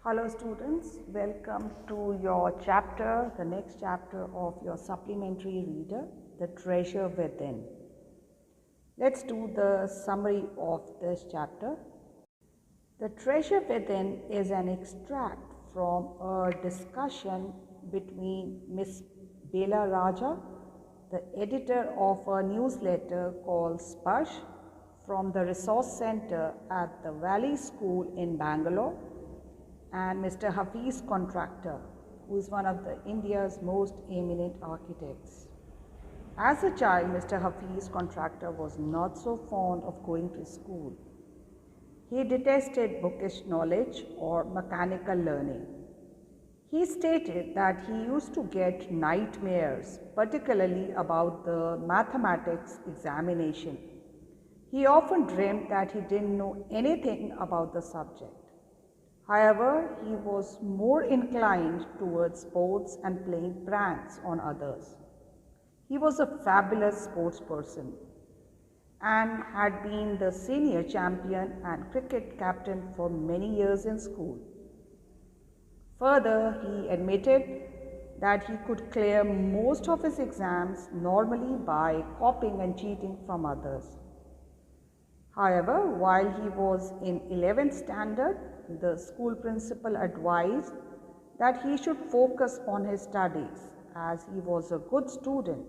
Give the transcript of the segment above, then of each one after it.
Hello students, welcome to your chapter, the next chapter of your supplementary reader, The Treasure Within. Let's do the summary of this chapter. The Treasure Within is an extract from a discussion between Miss Bela Raja, the editor of a newsletter called Sparsh, from the Resource Center at the Valley School in Bangalore, and Mr. Hafiz Contractor, who is one of India's most eminent architects. As a child, Mr. Hafiz Contractor was not so fond of going to school. He detested bookish knowledge or mechanical learning. He stated that he used to get nightmares, particularly about the mathematics examination. He often dreamed that he didn't know anything about the subject. However, he was more inclined towards sports and playing pranks on others. He was a fabulous sports person and had been the senior champion and cricket captain for many years in school. Further, he admitted that he could clear most of his exams normally by copying and cheating from others. However, while he was in 11th standard, the school principal advised that he should focus on his studies as he was a good student.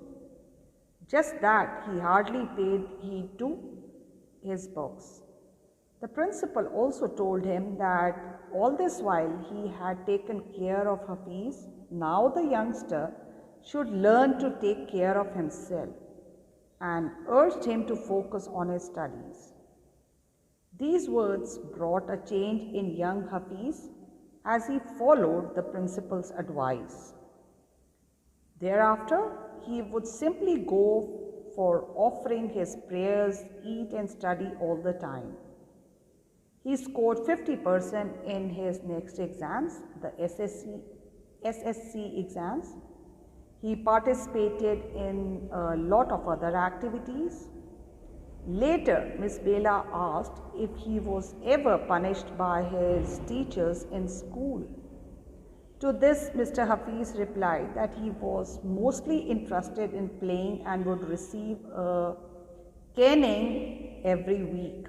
Just that he hardly paid heed to his books. The principal also told him that all this while he had taken care of Hafiz, now the youngster should learn to take care of himself and urged him to focus on his studies. These words brought a change in young Hafiz as he followed the principal's advice. Thereafter, he would simply go for offering his prayers, eat and study all the time. He scored 50% in his next exams, the SSC exams. He participated in a lot of other activities. Later, Miss Bela asked if he was ever punished by his teachers in school. To this, Mr. Hafiz replied that he was mostly interested in playing and would receive a caning every week.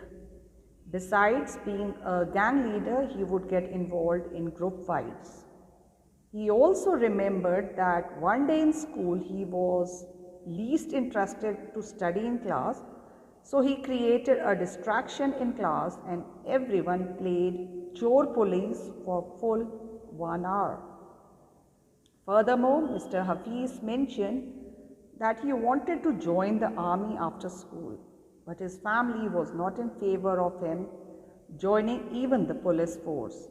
Besides being a gang leader, he would get involved in group fights. He also remembered that one day in school he was least interested to study in class, so he created a distraction in class and everyone played chore police for full 1 hour. Furthermore, Mr. Hafiz mentioned that he wanted to join the army after school, but his family was not in favor of him joining even the police force.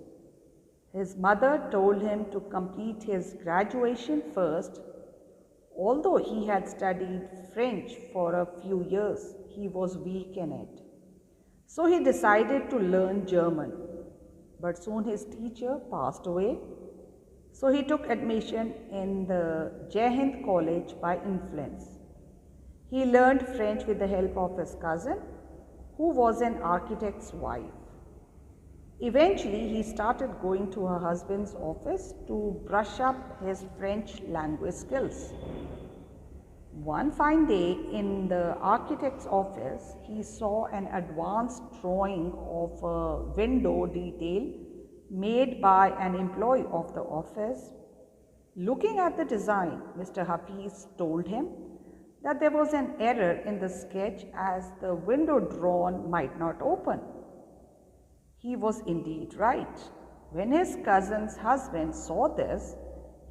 His mother told him to complete his graduation first. Although he had studied French for a few years, he was weak in it. So he decided to learn German, but soon his teacher passed away. So he took admission in the Jai Hind College by influence. He learned French with the help of his cousin, who was an architect's wife. Eventually, he started going to her husband's office to brush up his French language skills. One fine day in the architect's office, he saw an advanced drawing of a window detail made by an employee of the office. Looking at the design, Mr. Hafiz told him that there was an error in the sketch as the window drawn might not open. He was indeed right. When his cousin's husband saw this,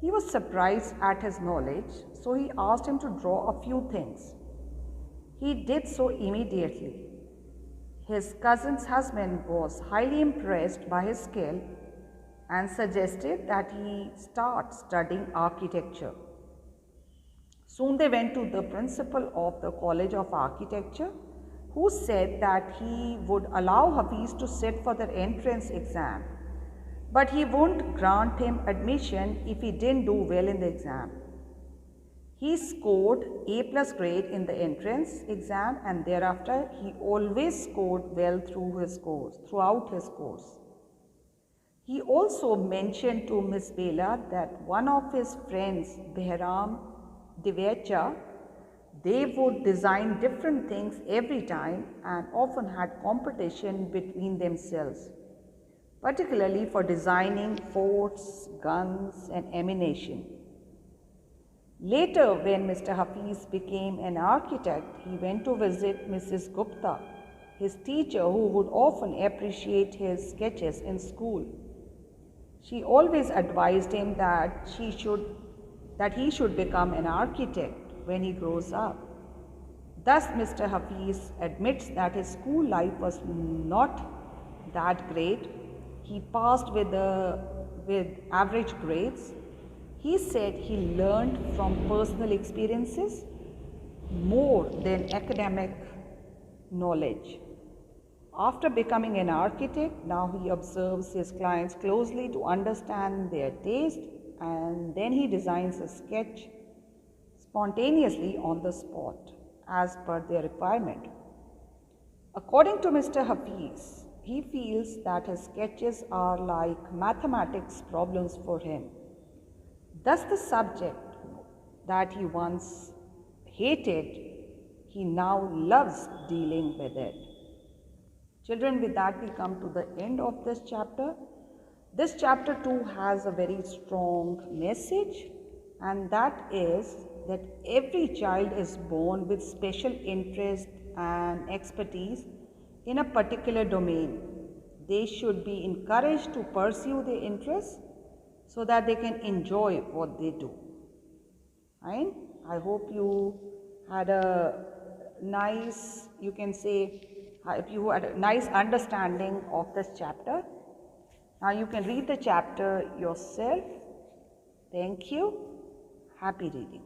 he was surprised at his knowledge, so he asked him to draw a few things. He did so immediately. His cousin's husband was highly impressed by his skill and suggested that he start studying architecture. Soon they went to the principal of the College of Architecture, who said that he would allow Hafiz to sit for the entrance exam, but he wouldn't grant him admission if he didn't do well in the exam. He scored A+ grade in the entrance exam and thereafter he always scored well throughout his course. He also mentioned to Miss Bela that one of his friends, Behram Divecha, they would design different things every time and often had competition between themselves, particularly for designing forts, guns, and ammunition. Later, when Mr. Hafiz became an architect, he went to visit Mrs. Gupta, his teacher, who would often appreciate his sketches in school. She always advised him that he should become an architect when he grows up. Thus, Mr. Hafiz admits that his school life was not that great. He passed with average grades. He said he learned from personal experiences more than academic knowledge. After becoming an architect, now he observes his clients closely to understand their taste, and then he designs a sketch spontaneously on the spot as per their requirement. According to Mr. Hafiz, he feels that his sketches are like mathematics problems for him. Thus, the subject that he once hated, he now loves dealing with it. Children, with that we come to the end of this chapter. This chapter too has a very strong message, and that is that every child is born with special interest and expertise in a particular domain. They should be encouraged to pursue their interests so that they can enjoy what they do. Fine? I hope you had a nice, if you had a nice understanding of this chapter. Now you can read the chapter yourself. Thank you. Happy reading.